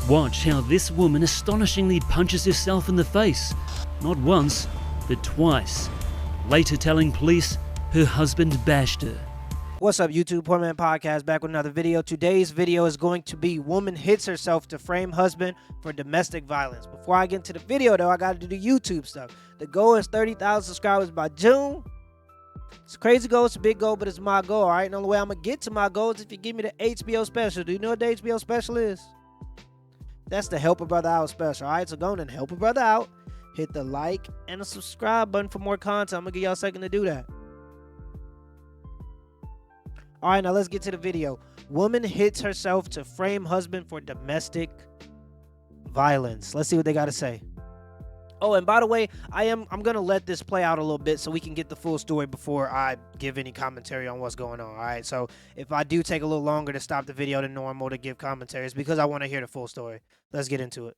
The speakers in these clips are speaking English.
Watch how this woman astonishingly punches herself in the face, not once, but twice, later telling police her husband bashed her. What's up, YouTube? Poor Man Podcast back with another video. Today's video is going to be woman hits herself to frame husband for domestic violence. Before I get into the video though, I gotta do the YouTube stuff. The goal is 30,000 subscribers by June. It's a crazy goal, it's a big goal, but it's my goal, alright? And the only way I'm gonna get to my goal is if you give me the HBO special. Do you know what the HBO special is? That's the Help a Brother Out special, alright? So go on and help a brother out. Hit the like and the subscribe button for more content. I'm gonna give y'all a second to do that. Alright, now let's get to the video. Woman hits herself to frame husband for domestic violence. Let's see what they got to say. Oh, and by the way, I'm going to let this play out a little bit so we can get the full story before I give any commentary on what's going on, all right? So if I do take a little longer to stop the video than normal to give commentary, it's because I want to hear the full story. Let's get into it.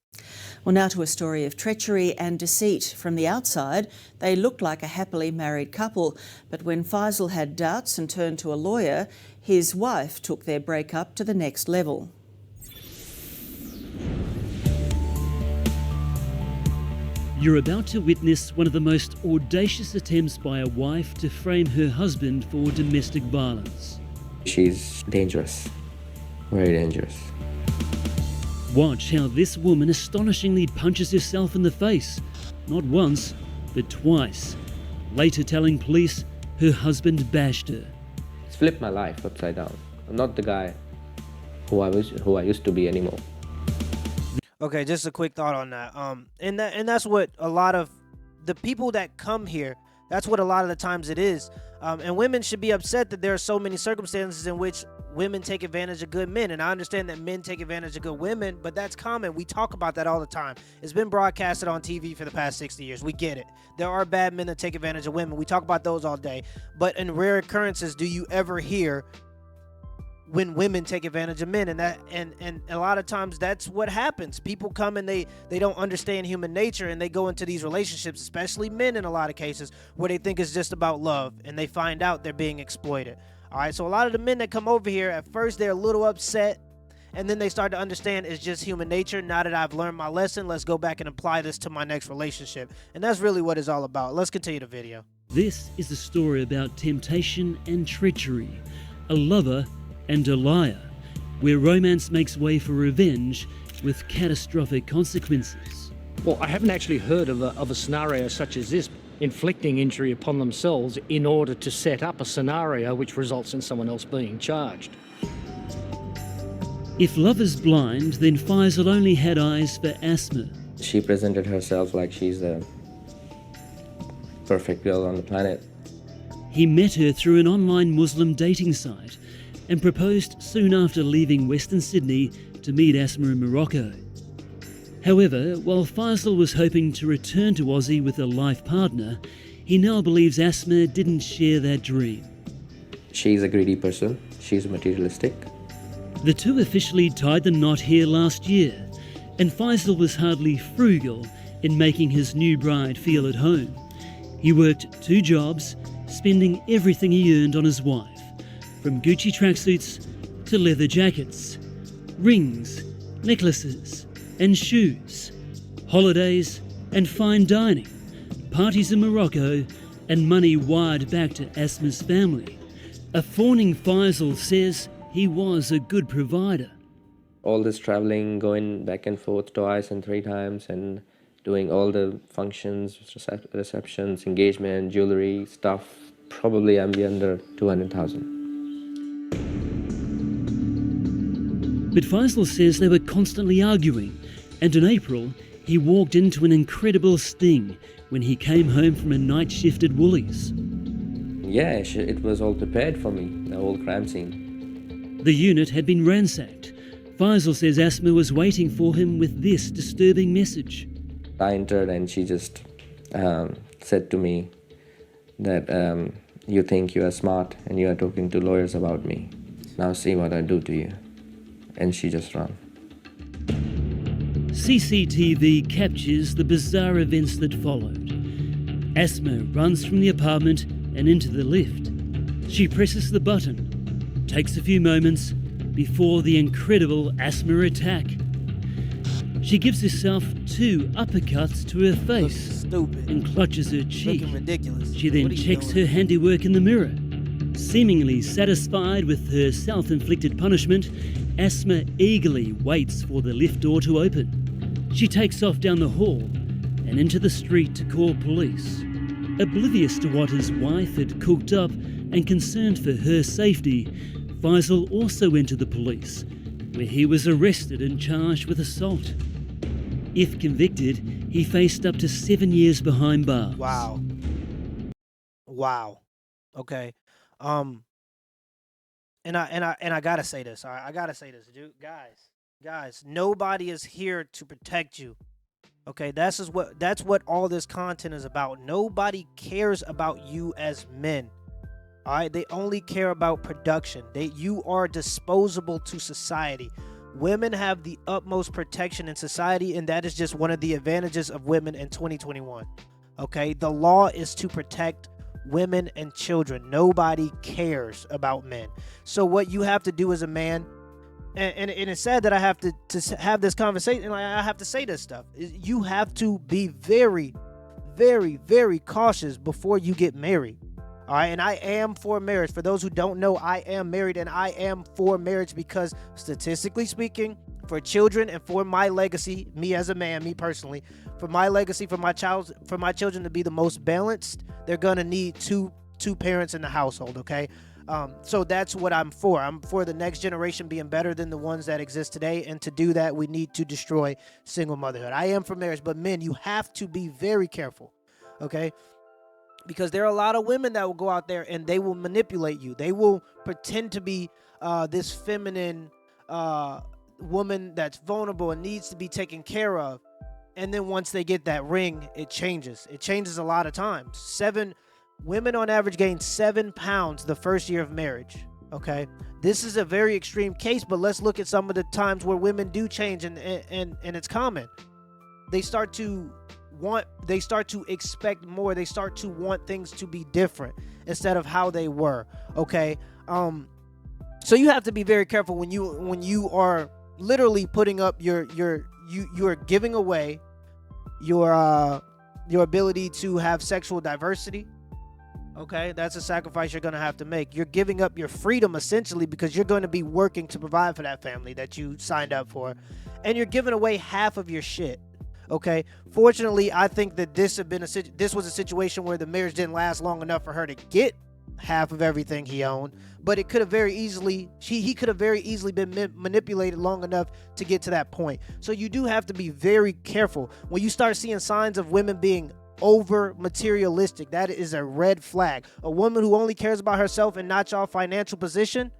Well, now to a story of treachery and deceit. From the outside, they looked like a happily married couple, but when Faisal had doubts and turned to a lawyer, his wife took their breakup to the next level. You're about to witness one of the most audacious attempts by a wife to frame her husband for domestic violence. She's dangerous, very dangerous. Watch how this woman astonishingly punches herself in the face, not once, but twice, later telling police her husband bashed her. It's flipped my life upside down. I'm not the guy who I used to be anymore. Okay, just a quick thought on that. And that's what a lot of the people that come here, that's what a lot of the times it is. And women should be upset that there are so many circumstances in which women take advantage of good men. And I understand that men take advantage of good women, but that's common. We talk about that all the time. It's been broadcasted on TV for the past 60 years. We get it. There are bad men that take advantage of women. We talk about those all day. But in rare occurrences, do you ever hear when women take advantage of men? And a lot of times that's what happens. People come and they don't understand human nature, and they go into these relationships, especially men in a lot of cases, where they think it's just about love, and they find out they're being exploited. All right, so a lot of the men that come over here, at first they're a little upset, and then they start to understand it's just human nature. Now that I've learned my lesson, let's go back and apply this to my next relationship. And that's really what it's all about. Let's continue the video. This is a story about temptation and treachery, a lover and a liar, where romance makes way for revenge with catastrophic consequences. Well, I haven't actually heard of a scenario such as this, inflicting injury upon themselves in order to set up a scenario which results in someone else being charged. If love is blind, then Faisal only had eyes for Asma. She presented herself like she's the perfect girl on the planet. He met her through an online Muslim dating site and proposed soon after leaving Western Sydney to meet Asma in Morocco. However, while Faisal was hoping to return to Aussie with a life partner, he now believes Asma didn't share that dream. She's a greedy person. She's materialistic. The two officially tied the knot here last year, and Faisal was hardly frugal in making his new bride feel at home. He worked 2 jobs, spending everything he earned on his wife, from Gucci tracksuits to leather jackets, rings, necklaces and shoes, holidays and fine dining, parties in Morocco and money wired back to Asma's family. A fawning Faisal says he was a good provider. All this traveling, going back and forth twice and 3 times, and doing all the functions, receptions, engagement, jewelry, stuff, probably I'm under 200,000. But Faisal says they were constantly arguing, and in April he walked into an incredible sting when he came home from a night shift at Woolies. Yeah, it was all prepared for me, the whole crime scene. The unit had been ransacked. Faisal says Asma was waiting for him with this disturbing message. I entered and she just said to me that you think you are smart and you are talking to lawyers about me. Now see what I do to you. And she just ran. CCTV captures the bizarre events that followed. Asma runs from the apartment and into the lift. She presses the button. Takes a few moments before the incredible Asma attack. She gives herself 2 uppercuts to her Looking face stupid. and clutches her cheek. Looking ridiculous. She then What are you checks doing? her handiwork in the mirror. Seemingly satisfied with her self-inflicted punishment, Asma eagerly waits for the lift door to open. She takes off down the hall and into the street to call police. Oblivious to what his wife had cooked up and concerned for her safety, Faisal also went to the police, where he was arrested and charged with assault. If convicted, he faced up to 7 years behind bars. Wow. Wow. Okay. And I gotta say this. All right, I gotta say this, dude. Guys, nobody is here to protect you. Okay, that's what all this content is about. Nobody cares about you as men. All right, they only care about production. You are disposable to society. Women have the utmost protection in society, and that is just one of the advantages of women in 2021. Okay, the law is to protect women and children. Nobody cares about men. So what you have to do as a man, and it's sad that I have to have this conversation, and I have to say this stuff, you have to be very, very, very cautious before you get married. All right, and I am for marriage. For those who don't know, I am married, and I am for marriage because, statistically speaking, for children and for my legacy, me as a man, me personally, for my legacy, for my children to be the most balanced, they're gonna need two parents in the household. Okay, so that's what I'm for. I'm for the next generation being better than the ones that exist today, and to do that, we need to destroy single motherhood. I am for marriage, but men, you have to be very careful. Okay. Because there are a lot of women that will go out there and they will manipulate you. They will pretend to be this feminine woman that's vulnerable and needs to be taken care of. And then once they get that ring, it changes. It changes a lot of times. Women on average gain 7 pounds the first year of marriage. Okay, this is a very extreme case, but let's look at some of the times where women do change, and it's common. They start to expect more. They start to want things to be different instead of how they were. Okay, so you have to be very careful when you are literally putting up you are giving away your ability to have sexual diversity. Okay, that's a sacrifice you're going to have to make. You're giving up your freedom essentially because you're going to be working to provide for that family that you signed up for, and you're giving away half of your shit. Okay, fortunately, I think that this was a situation where the marriage didn't last long enough for her to get half of everything he owned, but it could have very easily he could have very easily been manipulated long enough to get to that point. So you do have to be very careful when you start seeing signs of women being over materialistic. That is a red flag. A woman who only cares about herself and not y'all financial position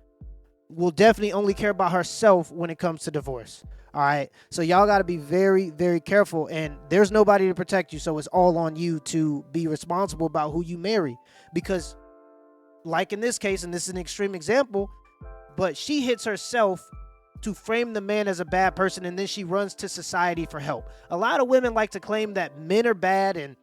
will definitely only care about herself when it comes to divorce. All right, so y'all got to be very, very careful, and there's nobody to protect you, so it's all on you to be responsible about who you marry. Because like in this case, and this is an extreme example, but she hits herself to frame the man as a bad person, and then she runs to society for help. A lot of women like to claim that men are bad and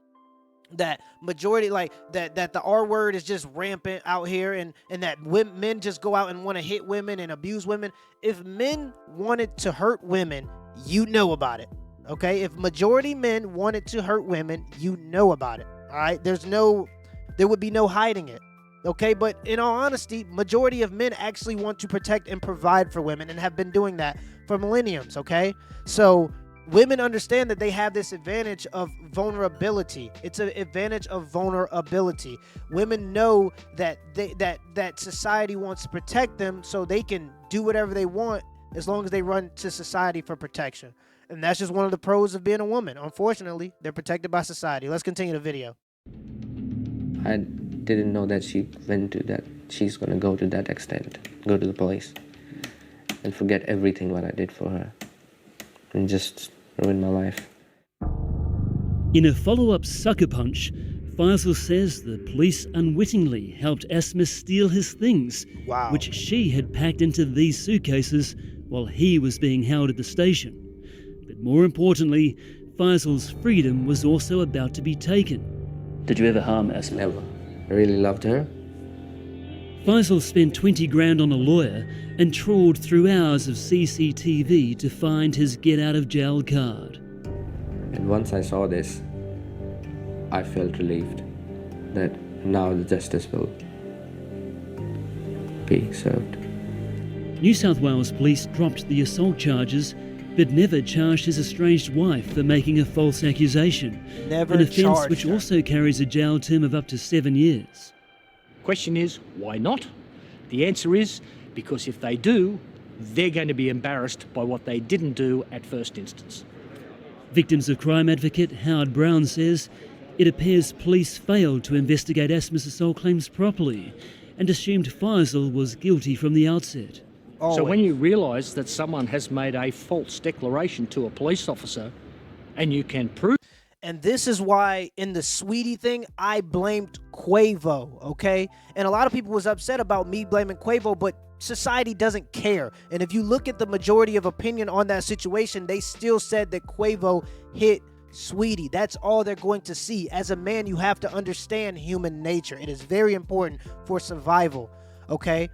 that majority, like that the R word is just rampant out here, and that men just go out and want to hit women and abuse women. If men wanted to hurt women, you know about it. Okay, if majority men wanted to hurt women, you know about it. All right, there would be no hiding it. Okay, but in all honesty, majority of men actually want to protect and provide for women and have been doing that for millenniums. Okay, so women understand that they have this advantage of vulnerability. It's an advantage of vulnerability. Women know that that society wants to protect them, so they can do whatever they want as long as they run to society for protection. And that's just one of the pros of being a woman. Unfortunately, they're protected by society. Let's continue the video. I didn't know that she's going to go to that extent, go to the police and forget everything what I did for her and just ruin my life. In a follow-up sucker punch, Faisal says the police unwittingly helped Asma steal his things, Wow. which she had packed into these suitcases while he was being held at the station. But more importantly, Faisal's freedom was also about to be taken. Did you ever harm Asma? Never. I really loved her. Faisal spent 20 grand on a lawyer and trawled through hours of CCTV to find his get out of jail card. And once I saw this, I felt relieved that now the justice will be served. New South Wales Police dropped the assault charges but never charged his estranged wife for making a false accusation, Never an offence charged which her. also carries a jail term of up to 7 years. Question is, why not? The answer is because if they do, they're going to be embarrassed by what they didn't do at first instance. Victims of crime advocate Howard Brown says it appears police failed to investigate Asma's assault claims properly and assumed Faisal was guilty from the outset. So when you realise that someone has made a false declaration to a police officer and you can prove... And this is why in the Sweetie thing, I blamed Quavo, okay? And a lot of people was upset about me blaming Quavo, but society doesn't care. And if you look at the majority of opinion on that situation, they still said that Quavo hit Sweetie. That's all they're going to see. As a man, you have to understand human nature. It is very important for survival, okay?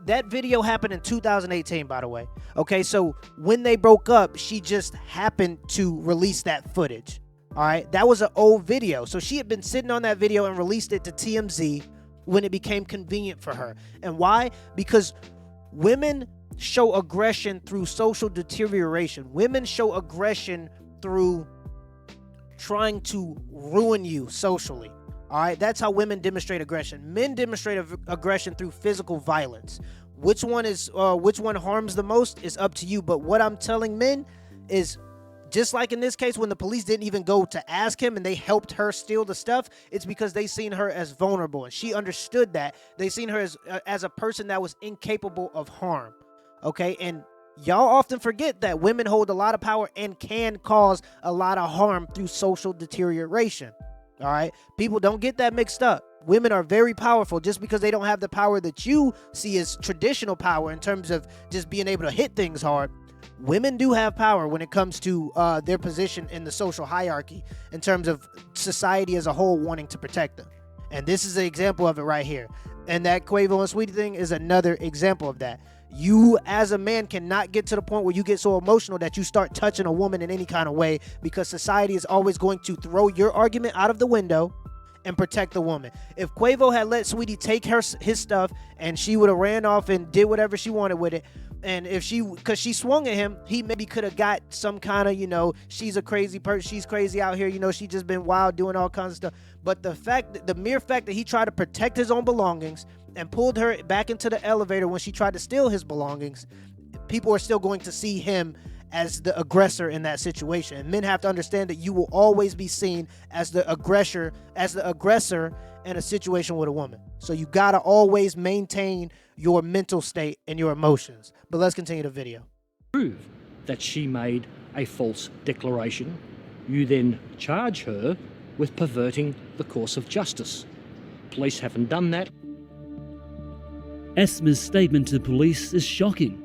That video happened in 2018, by the way. Okay, so when they broke up, she just happened to release that footage. All right, that was an old video. So she had been sitting on that video and released it to TMZ when it became convenient for her. And why? Because women show aggression through social deterioration. Women show aggression through trying to ruin you socially. All right, that's how women demonstrate aggression. Men demonstrate aggression through physical violence. Which one harms the most is up to you. But what I'm telling men is, just like in this case when the police didn't even go to ask him and they helped her steal the stuff, it's because they seen her as vulnerable and she understood that. They seen her as a person that was incapable of harm. Okay, and y'all often forget that women hold a lot of power and can cause a lot of harm through social deterioration. All right, people don't get that mixed up. Women are very powerful. Just because they don't have the power that you see as traditional power in terms of just being able to hit things hard, women do have power when it comes to their position in the social hierarchy in terms of society as a whole wanting to protect them. And this is an example of it right here. And that Quavo and Sweetie thing is another example of that. You as a man cannot get to the point where you get so emotional that you start touching a woman in any kind of way, because society is always going to throw your argument out of the window and protect the woman. If Quavo had let Sweetie take his stuff and she would have ran off and did whatever she wanted with it, and if because she swung at him, he maybe could have got some kind of, she's a crazy person, she's crazy out here, she just been wild doing all kinds of stuff. But the mere fact that he tried to protect his own belongings and pulled her back into the elevator when she tried to steal his belongings, people are still going to see him as the aggressor in that situation. And men have to understand that you will always be seen as the aggressor in a situation with a woman. So you gotta always maintain your mental state and your emotions. But let's continue the video. Prove that she made a false declaration. You then charge her with perverting the course of justice. Police haven't done that. Asma's statement to police is shocking.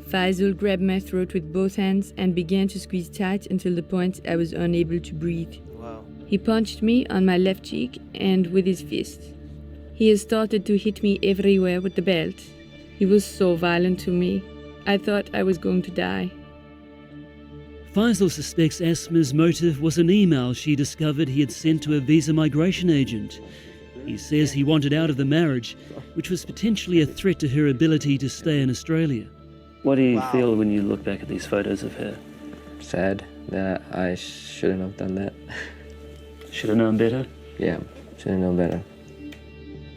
Faisal grabbed my throat with both hands and began to squeeze tight until the point I was unable to breathe. Wow. He punched me on my left cheek and with his fist. He has started to hit me everywhere with the belt. He was so violent to me. I thought I was going to die. Faisal suspects Asma's motive was an email she discovered he had sent to a visa migration agent. He says he wanted out of the marriage, which was potentially a threat to her ability to stay in Australia. What do you feel when you look back at these photos of her? Sad that I shouldn't have done that. Should have known better? Yeah, should have known better.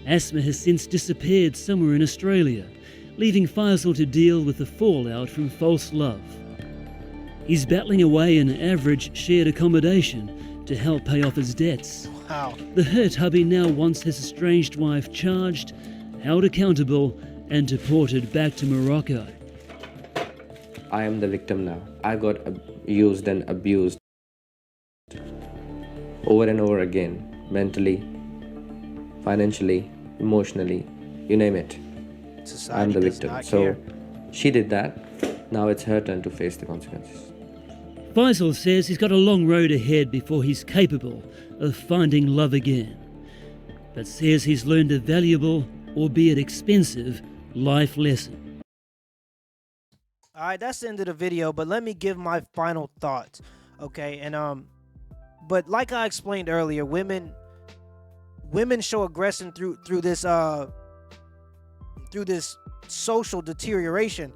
Asma has since disappeared somewhere in Australia, leaving Faisal to deal with the fallout from false love. He's battling away in average shared accommodation to help pay off his debts. Wow. The hurt hubby now wants his estranged wife charged, held accountable, and deported back to Morocco. I am the victim now. I got used and abused over and over again, mentally, financially, emotionally, you name it. Society I'm the does victim. not So care. she did that. Now it's her turn to face the consequences. Faisal says he's got a long road ahead before he's capable of finding love again, but says he's learned a valuable albeit expensive, life lesson. All right, that's the end of the video, but let me give my final thoughts. Okay, and but like I explained earlier, women show aggression through this social deterioration,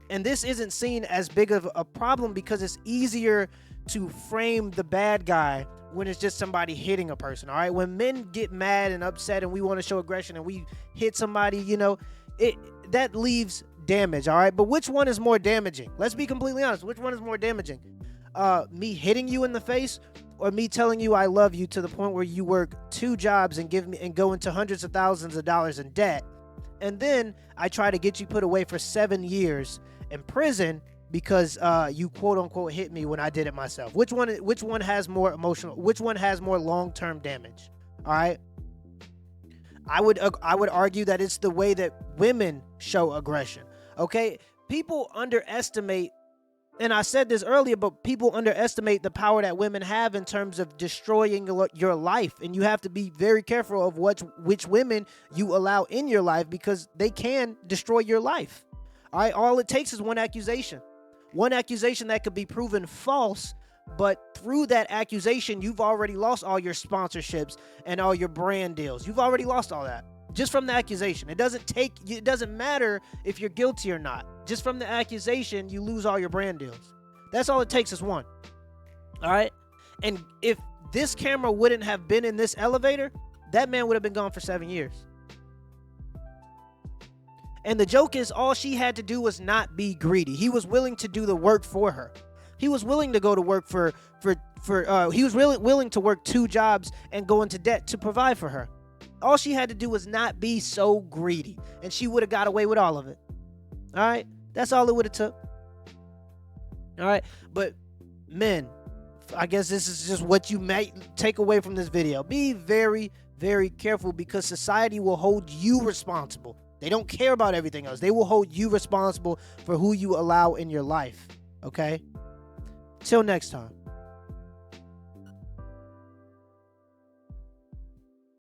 and this isn't seen as big of a problem because it's easier to frame the bad guy when it's just somebody hitting a person. All right, when men get mad and upset and we want to show aggression and we hit somebody, you know, that leaves damage. All right, but which one is more damaging? Let's be completely honest. Which one is more damaging? Me hitting you in the face, or me telling you I love you to the point where you work 2 jobs and go into hundreds of thousands of dollars in debt, and then I try to get you put away for 7 years in prison because you quote unquote hit me when I did it myself? Which one has more emotional? Which one has more long-term damage? All right. I would argue that it's the way that women show aggression. Okay, people underestimate, and I said this earlier, but people underestimate the power that women have in terms of destroying your life, and you have to be very careful of which women you allow in your life, because they can destroy your life. All right, all it takes is one accusation that could be proven false, but through that accusation, you've already lost all your sponsorships and all your brand deals. You've already lost all that just from the accusation. It doesn't matter if you're guilty or not. Just from the accusation, you lose all your brand deals. That's all it takes is one. All right. And if this camera wouldn't have been in this elevator, that man would have been gone for 7 years. And the joke is, all she had to do was not be greedy. He was willing to do the work for her. He was willing to go to work he was really willing to work 2 jobs and go into debt to provide for her. All she had to do was not be so greedy, and she would have got away with all of it. All right, that's all it would have took. All right, but men, I guess this is just what you might take away from this video. Be very, very careful, because society will hold you responsible. They don't care about everything else. They will hold you responsible for who you allow in your life. Okay? Till next time.